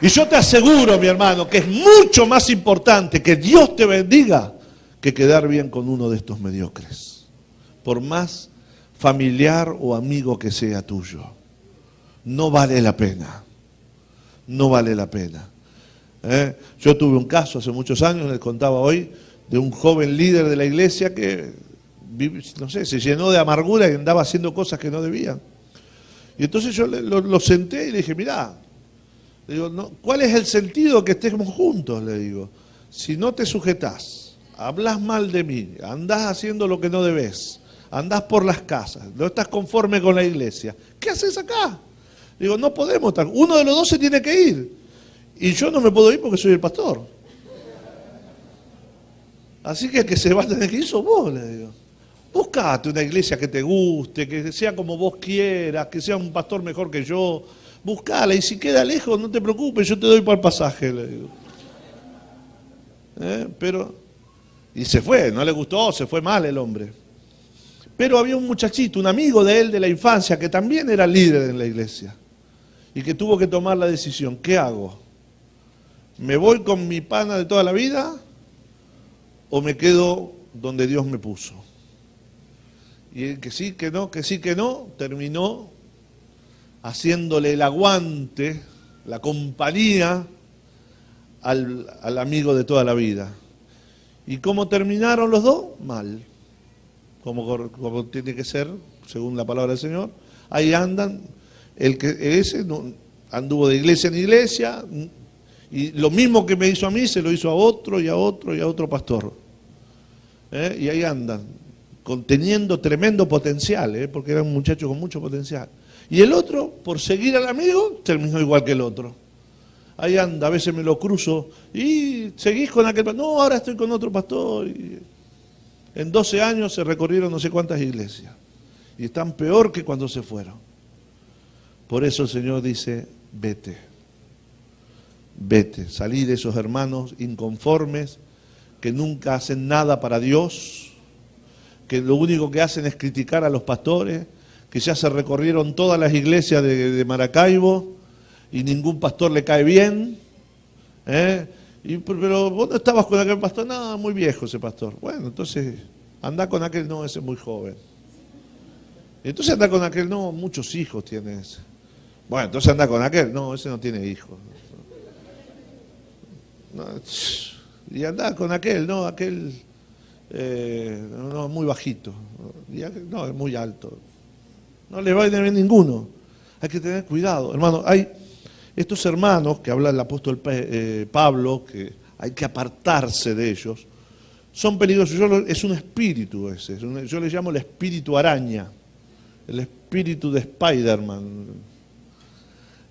Y yo te aseguro, mi hermano, que es mucho más importante que Dios te bendiga que quedar bien con uno de estos mediocres, por más familiar o amigo que sea tuyo. No vale la pena, no vale la pena. Yo tuve un caso hace muchos años, les contaba hoy, de un joven líder de la iglesia que, no sé, se llenó de amargura y andaba haciendo cosas que no debía. Y entonces yo lo senté y le dije, mirá, le digo, no, ¿cuál es el sentido que estemos juntos? Le digo, si no te sujetás, hablas mal de mí, andás haciendo lo que no debes, andás por las casas, no estás conforme con la iglesia, ¿qué haces acá? Digo, no podemos estar, uno de los dos se tiene que ir, y yo no me puedo ir porque soy el pastor. Así que el que se va a tener que ir sos vos, le digo. Buscate una iglesia que te guste, que sea como vos quieras, que sea un pastor mejor que yo. Buscala, y si queda lejos, no te preocupes, yo te doy para el pasaje, le digo. Y se fue, no le gustó, se fue mal el hombre. Pero había un muchachito, un amigo de él de la infancia, que también era líder en la iglesia, y que tuvo que tomar la decisión, ¿qué hago? ¿Me voy con mi pana de toda la vida o me quedo donde Dios me puso? Y el que sí, que no, terminó haciéndole el aguante, la compañía al amigo de toda la vida. ¿Y cómo terminaron los dos? Mal. Como tiene que ser, según la palabra del Señor. Ahí andan, ese anduvo de iglesia en iglesia, y lo mismo que me hizo a mí, se lo hizo a otro y a otro y a otro pastor. Y ahí andan, teniendo tremendo potencial, porque era un muchacho con mucho potencial. Y el otro, por seguir al amigo, terminó igual que el otro. Ahí anda, a veces me lo cruzo, y seguís con aquel pastor. No, ahora estoy con otro pastor. Y en 12 años se recorrieron no sé cuántas iglesias. Y están peor que cuando se fueron. Por eso el Señor dice, vete. Vete, salí de esos hermanos inconformes que nunca hacen nada para Dios, que lo único que hacen es criticar a los pastores, que ya se recorrieron todas las iglesias de Maracaibo y ningún pastor le cae bien. Pero vos no estabas con aquel pastor, no, muy viejo ese pastor. Bueno, entonces andá con aquel, no, ese es muy joven. Entonces andá con aquel, no, muchos hijos tiene ese. Bueno, entonces andá con aquel, no, ese no tiene hijos. No, y andá con aquel, no, aquel no, muy bajito, no, es muy alto. No le va a ir bien ninguno. Hay que tener cuidado, hermano. Hay estos hermanos que habla el apóstol Pablo, que hay que apartarse de ellos, son peligrosos. Es un espíritu ese, yo le llamo el espíritu araña, el espíritu de Spider-Man.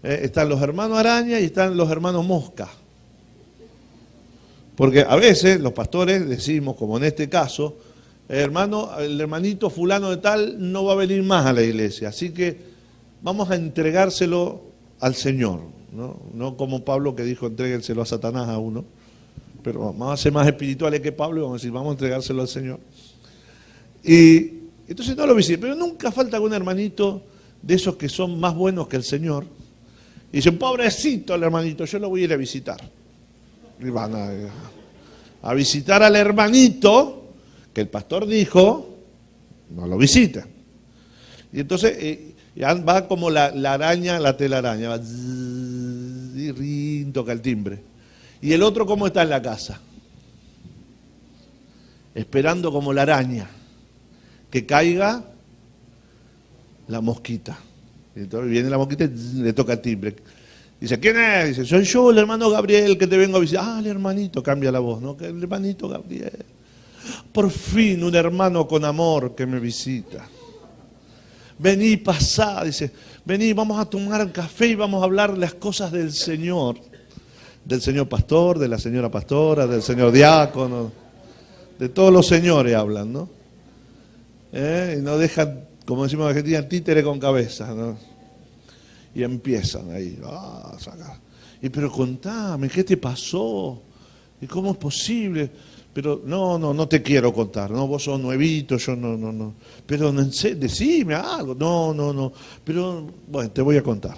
Están los hermanos araña y están los hermanos mosca. Porque a veces los pastores decimos, como en este caso, el hermanito fulano de tal no va a venir más a la iglesia, así que vamos a entregárselo al Señor, no como Pablo que dijo, entréguenselo a Satanás a uno, pero vamos a ser más espirituales que Pablo y vamos a decir, vamos a entregárselo al Señor. Y entonces no lo visiten, pero nunca falta algún hermanito de esos que son más buenos que el Señor, y dicen, pobrecito el hermanito, yo lo voy a ir a visitar. Y van a visitar al hermanito que el pastor dijo, no lo visita. Y entonces va como la araña, la telaraña, va y toca el timbre. Y el otro, ¿cómo está en la casa? Esperando como la araña, que caiga la mosquita. Y entonces viene la mosquita y le toca el timbre. Dice, ¿quién es? Dice, soy yo, el hermano Gabriel, que te vengo a visitar. Ah, el hermanito, cambia la voz, ¿no? El hermanito Gabriel. Por fin un hermano con amor que me visita. Vení, pasá, dice, vení, vamos a tomar café y vamos a hablar las cosas del Señor pastor, de la señora pastora, del señor diácono, de todos los señores hablan, ¿no? Y no dejan, como decimos en Argentina, títere con cabeza, ¿no? Y empiezan ahí, sacar. Y pero contame, ¿qué te pasó? ¿Y cómo es posible? Pero no te quiero contar, ¿no? Vos sos nuevito, yo no. Pero decime algo, no. Pero, bueno, te voy a contar.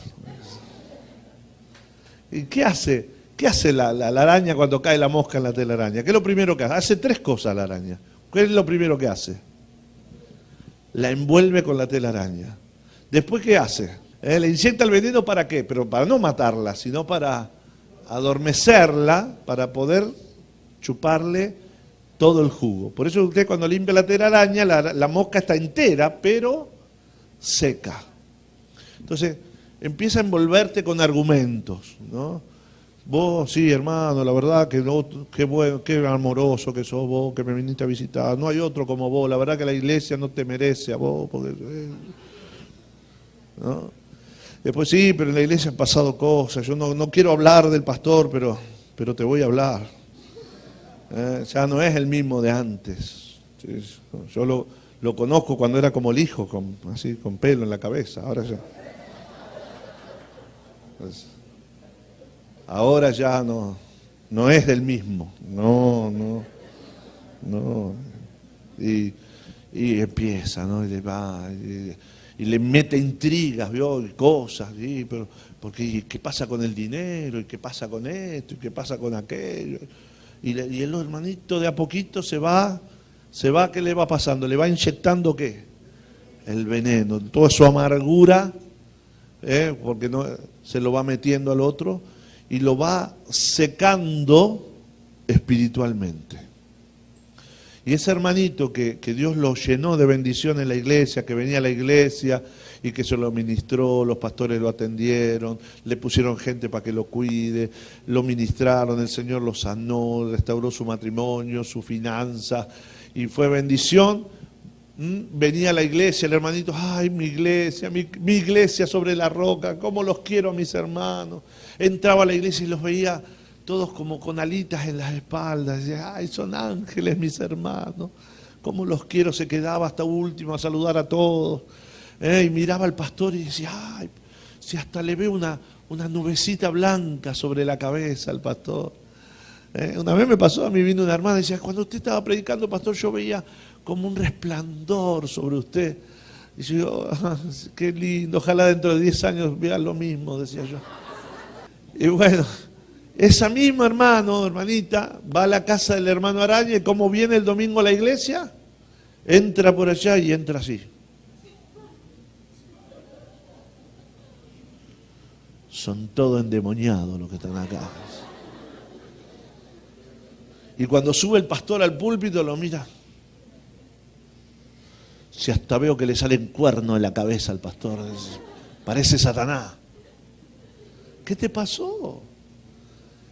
¿Y qué hace? ¿Qué hace la araña cuando cae la mosca en la telaraña? ¿Qué es lo primero que hace? Hace tres cosas la araña. ¿Qué es lo primero que hace? La envuelve con la telaraña. ¿Después qué hace? Le inyecta el veneno ¿para qué? Pero para no matarla, sino para adormecerla, para poder chuparle todo el jugo. Por eso usted cuando limpia la telaraña, la mosca está entera, pero seca. Entonces, empieza a envolverte con argumentos, ¿no? Vos, sí, hermano, la verdad que qué bueno, qué amoroso que sos vos, que me viniste a visitar. No hay otro como vos, la verdad que la iglesia no te merece a vos, porque, ¿no? Después sí, pero en la iglesia han pasado cosas. Yo no quiero hablar del pastor, pero te voy a hablar. Ya no es el mismo de antes. Yo lo conozco cuando era como el hijo, así con pelo en la cabeza. Ahora ya. Pues, ahora ya no es del mismo. No. Y empieza, ¿no? Y le va. Y le mete intrigas, ¿vio? Y cosas, ¿sí? Pero, porque ¿qué pasa con el dinero? ¿Y qué pasa con esto? ¿Y qué pasa con aquello? Y el hermanito de a poquito se va, ¿qué le va pasando? ¿Le va inyectando qué? El veneno, toda su amargura, porque no, se lo va metiendo al otro y lo va secando espiritualmente. Y ese hermanito que Dios lo llenó de bendición en la iglesia, que venía a la iglesia y que se lo ministró, los pastores lo atendieron, le pusieron gente para que lo cuide, lo ministraron, el Señor lo sanó, restauró su matrimonio, su finanza, y fue bendición. Venía a la iglesia, el hermanito, ay, mi iglesia sobre la roca, cómo los quiero a mis hermanos. Entraba a la iglesia y los veía todos como con alitas en las espaldas. Decía, ay, son ángeles mis hermanos, cómo los quiero. Se quedaba hasta último a saludar a todos. Y miraba al pastor y decía, ay, si hasta le veo una nubecita blanca sobre la cabeza al pastor. Una vez me pasó, a mí vino una hermana y decía, cuando usted estaba predicando, pastor, yo veía como un resplandor sobre usted. Y yo, qué lindo, ojalá dentro de 10 años vea lo mismo, decía yo. Y bueno, esa misma hermanita, va a la casa del hermano Araña y como viene el domingo a la iglesia, entra por allá y entra así. Son todos endemoniados los que están acá. Y cuando sube el pastor al púlpito lo mira. Si hasta veo que le salen cuernos en la cabeza al pastor, parece Satanás. ¿Qué te pasó?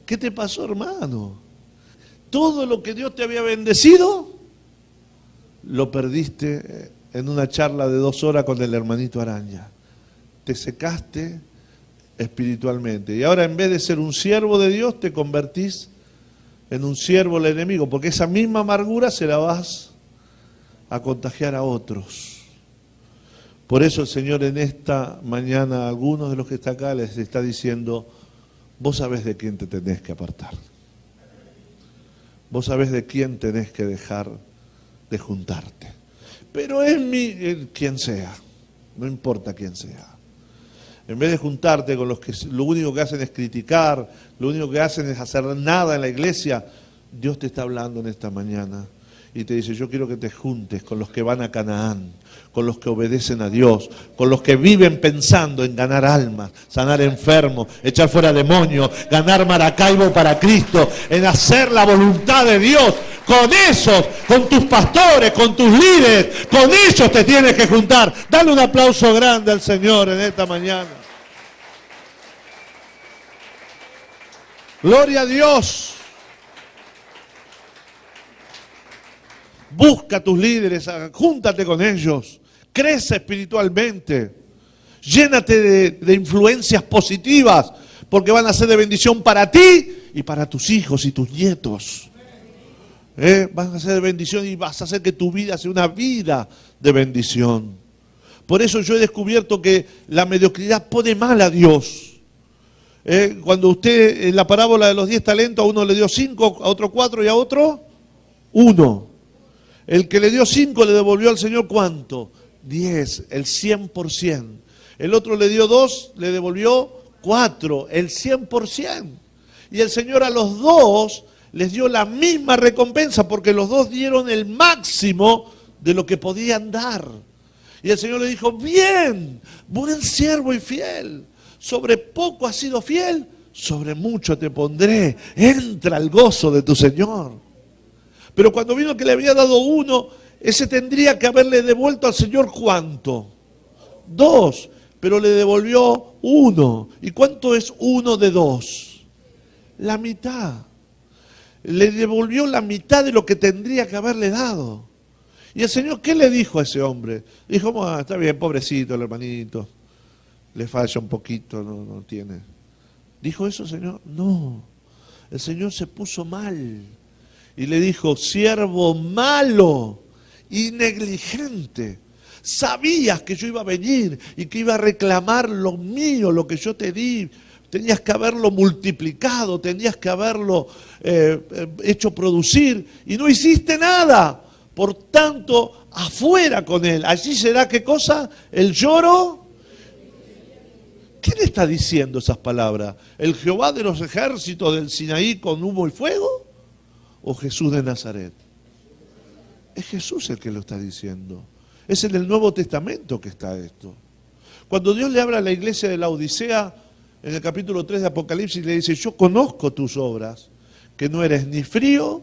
¿Qué te pasó, hermano? Todo lo que Dios te había bendecido, lo perdiste en una charla de 2 horas con el hermanito Araña. Te secaste espiritualmente. Y ahora en vez de ser un siervo de Dios, te convertís en un siervo del enemigo, porque esa misma amargura se la vas a contagiar a otros. Por eso el Señor en esta mañana a algunos de los que están acá les está diciendo, vos sabés de quién te tenés que apartar. Vos sabés de quién tenés que dejar de juntarte. Pero es quien sea, no importa quién sea. En vez de juntarte con los que lo único que hacen es criticar, lo único que hacen es hacer nada en la iglesia, Dios te está hablando en esta mañana y te dice, yo quiero que te juntes con los que van a Canaán, con los que obedecen a Dios, con los que viven pensando en ganar almas, sanar enfermos, echar fuera demonios, ganar Maracaibo para Cristo, en hacer la voluntad de Dios. Con esos, con tus pastores, con tus líderes, con ellos te tienes que juntar. Dale un aplauso grande al Señor en esta mañana. Gloria a Dios. Busca a tus líderes, júntate con ellos, crece espiritualmente, llénate de influencias positivas, porque van a ser de bendición para ti y para tus hijos y tus nietos. Vas a ser de bendición y vas a hacer que tu vida sea una vida de bendición. Por eso yo he descubierto que la mediocridad pone mal a Dios. Cuando usted, en la parábola de los 10 talentos, a uno le dio 5, a otro 4 y a otro 1. El que le dio 5 le devolvió al Señor ¿cuánto? 10, el 100%. El otro le dio 2, le devolvió 4, el 100%. Y el Señor a los dos les dio la misma recompensa porque los dos dieron el máximo de lo que podían dar. Y el Señor le dijo, bien, buen siervo y fiel, sobre poco has sido fiel, sobre mucho te pondré, entra al gozo de tu Señor. Pero cuando vino que le había dado uno, ese tendría que haberle devuelto al Señor ¿cuánto? 2, pero le devolvió 1. ¿Y cuánto es 1 de 2? La mitad. Le devolvió la mitad de lo que tendría que haberle dado. ¿Y el Señor qué le dijo a ese hombre? Dijo, está bien, pobrecito el hermanito, le falla un poquito, no tiene. ¿Dijo eso el Señor? No. El Señor se puso mal y le dijo, siervo malo y negligente, sabías que yo iba a venir y que iba a reclamar lo mío, lo que yo te di. Tenías que haberlo multiplicado, tenías que haberlo hecho producir y no hiciste nada. Por tanto, afuera con él. Allí será, ¿qué cosa? El lloro. ¿Quién está diciendo esas palabras? ¿El Jehová de los ejércitos del Sinaí con humo y fuego? ¿O Jesús de Nazaret? Es Jesús el que lo está diciendo. Es en el Nuevo Testamento que está esto. Cuando Dios le habla a la iglesia de la Odisea, en el capítulo 3 de Apocalipsis, le dice, yo conozco tus obras, que no eres ni frío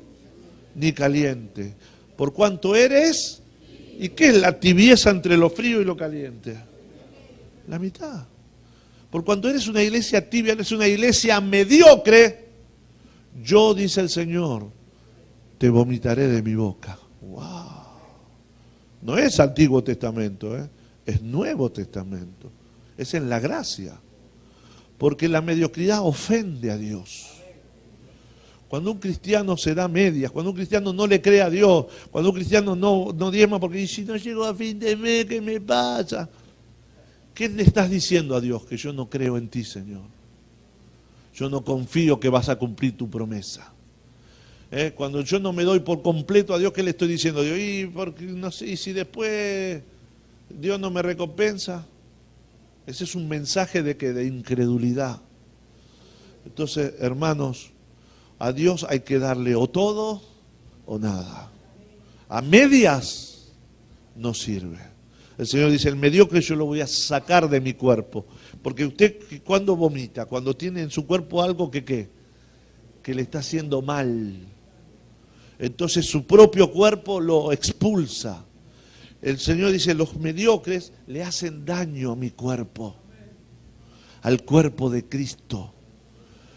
ni caliente. Por cuanto eres, ¿y qué es la tibieza entre lo frío y lo caliente? La mitad. Por cuanto eres una iglesia tibia, eres una iglesia mediocre, yo, dice el Señor, te vomitaré de mi boca. ¡Wow! No es Antiguo Testamento, es Nuevo Testamento. Es en la gracia. Porque la mediocridad ofende a Dios. Cuando un cristiano se da medias, cuando un cristiano no le cree a Dios, cuando un cristiano no diezma porque dice, si no llego a fin de mes, ¿qué me pasa? ¿Qué le estás diciendo a Dios? Que yo no creo en ti, Señor. Yo no confío que vas a cumplir tu promesa. Cuando yo no me doy por completo a Dios, ¿qué le estoy diciendo a Dios? Y porque no sé, y si después Dios no me recompensa. Ese es un mensaje de incredulidad. Entonces, hermanos, a Dios hay que darle o todo o nada. A medias no sirve. El Señor dice, el mediocre yo lo voy a sacar de mi cuerpo. Porque usted, ¿cuándo vomita? Cuando tiene en su cuerpo algo que le está haciendo mal. Entonces su propio cuerpo lo expulsa. El Señor dice, los mediocres le hacen daño a mi cuerpo, al cuerpo de Cristo.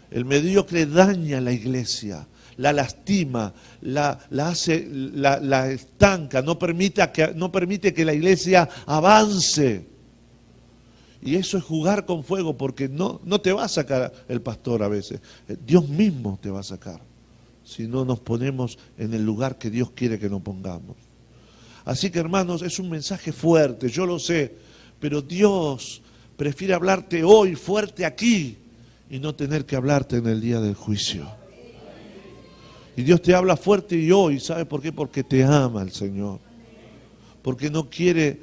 El mediocre daña a la iglesia, la lastima, la estanca, no permite que la iglesia avance. Y eso es jugar con fuego, porque no te va a sacar el pastor a veces. Dios mismo te va a sacar, si no nos ponemos en el lugar que Dios quiere que nos pongamos. Así que, hermanos, es un mensaje fuerte, yo lo sé, pero Dios prefiere hablarte hoy fuerte aquí y no tener que hablarte en el día del juicio. Y Dios te habla fuerte y hoy, ¿sabe por qué? Porque te ama el Señor. Porque no quiere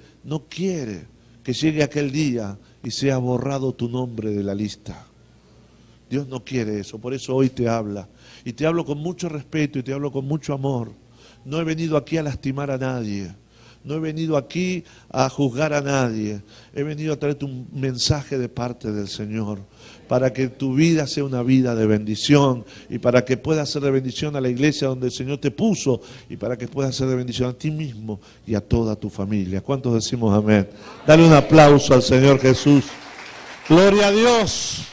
que llegue aquel día y sea borrado tu nombre de la lista. Dios no quiere eso, por eso hoy te habla. Y te hablo con mucho respeto y te hablo con mucho amor. No he venido aquí a lastimar a nadie. No he venido aquí a juzgar a nadie. He venido a traerte un mensaje de parte del Señor, para que tu vida sea una vida de bendición y para que puedas ser de bendición a la iglesia donde el Señor te puso y para que puedas ser de bendición a ti mismo y a toda tu familia. ¿Cuántos decimos amén? Dale un aplauso al Señor Jesús. Gloria a Dios.